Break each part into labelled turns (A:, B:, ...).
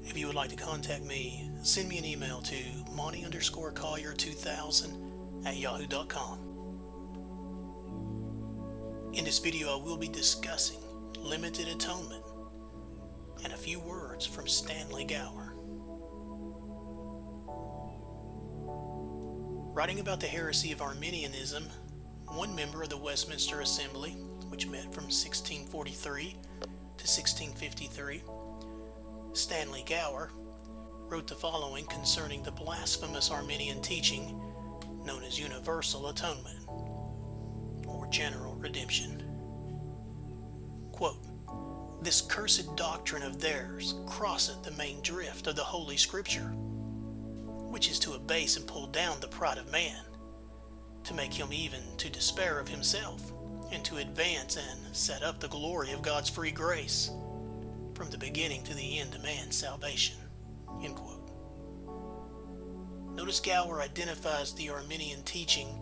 A: If you would like to contact me, send me an email to monty_collier2000@yahoo.com. In this video, I will be discussing limited atonement and a few words from Stanley Gower. Writing about the heresy of Arminianism, one member of the Westminster Assembly, which met from 1643 to 1653, Stanley Gower, wrote the following concerning the blasphemous Arminian teaching known as universal atonement, or general redemption. Quote, "This cursed doctrine of theirs crosseth the main drift of the Holy Scripture, which is to abase and pull down the pride of man, to make him even to despair of himself, and to advance and set up the glory of God's free grace, from the beginning to the end of man's salvation." End quote. Notice Gower identifies the Arminian teaching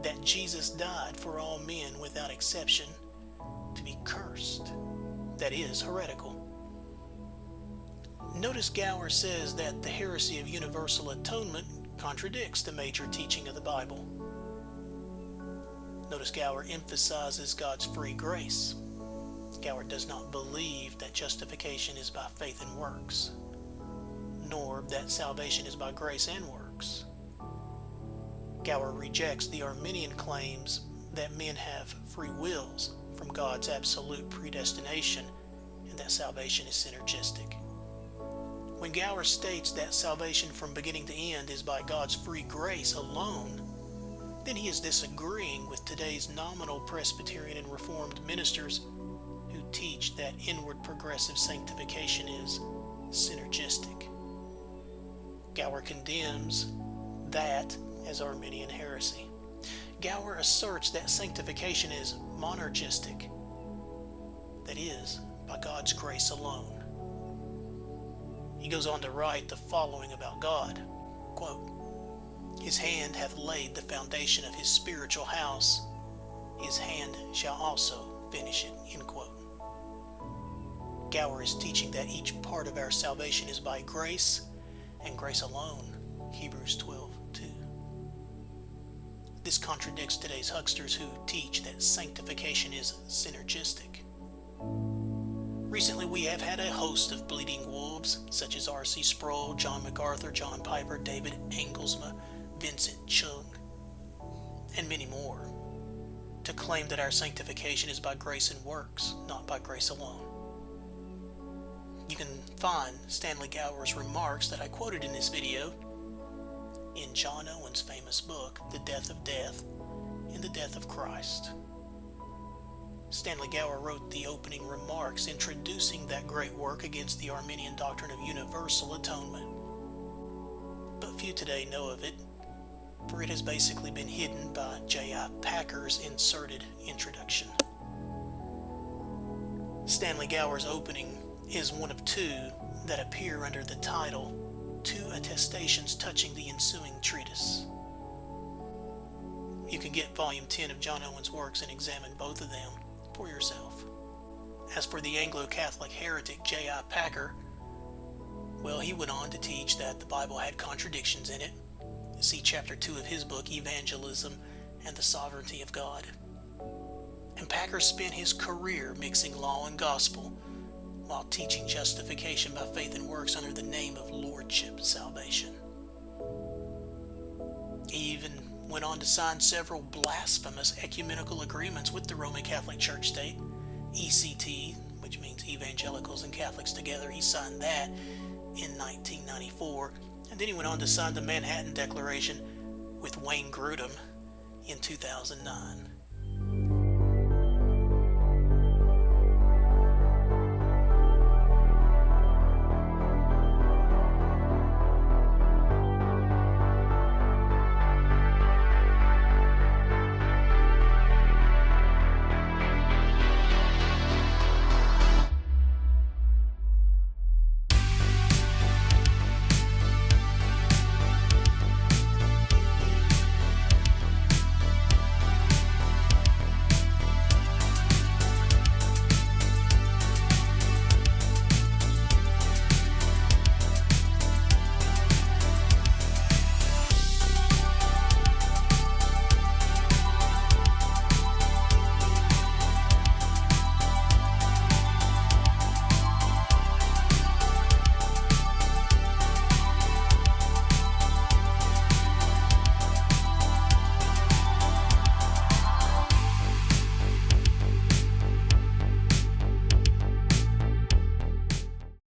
A: that Jesus died for all men without exception to be cursed, that is, heretical. Notice Gower says that the heresy of universal atonement contradicts the major teaching of the Bible. Notice Gower emphasizes God's free grace. Gower does not believe that justification is by faith and works, nor that salvation is by grace and works. Gower rejects the Arminian claims that men have free wills from God's absolute predestination and that salvation is synergistic. When Gower states that salvation from beginning to end is by God's free grace alone, then he is disagreeing with today's nominal Presbyterian and Reformed ministers who teach that inward progressive sanctification is synergistic. Gower condemns that as Arminian heresy. Gower asserts that sanctification is monergistic, that is, by God's grace alone. He goes on to write the following about God, quote, "His hand hath laid the foundation of his spiritual house, his hand shall also finish it," end quote. Gower is teaching that each part of our salvation is by grace and grace alone, Hebrews 12:2. This contradicts today's hucksters who teach that sanctification is synergistic. Recently, we have had a host of bleeding wolves, such as R.C. Sproul, John MacArthur, John Piper, David Engelsma, Vincent Chung, and many more, to claim that our sanctification is by grace and works, not by grace alone. You can find Stanley Gower's remarks that I quoted in this video in John Owen's famous book, The Death of Death and the Death of Christ. Stanley Gower wrote the opening remarks introducing that great work against the Arminian doctrine of universal atonement. But few today know of it, for it has basically been hidden by J.I. Packer's inserted introduction. Stanley Gower's opening is one of two that appear under the title, "Two Attestations Touching the Ensuing Treatise." You can get volume 10 of John Owen's works and examine both of them for yourself. As for the Anglo-Catholic heretic J.I. Packer, well, he went on to teach that the Bible had contradictions in it. See chapter 2 of his book, Evangelism and the Sovereignty of God. And Packer spent his career mixing law and gospel while teaching justification by faith and works under the name of Lordship salvation. He even went on to sign several blasphemous ecumenical agreements with the Roman Catholic Church state, ECT, which means Evangelicals and Catholics Together. He signed that in 1994, and then he went on to sign the Manhattan Declaration with Wayne Grudem in 2009.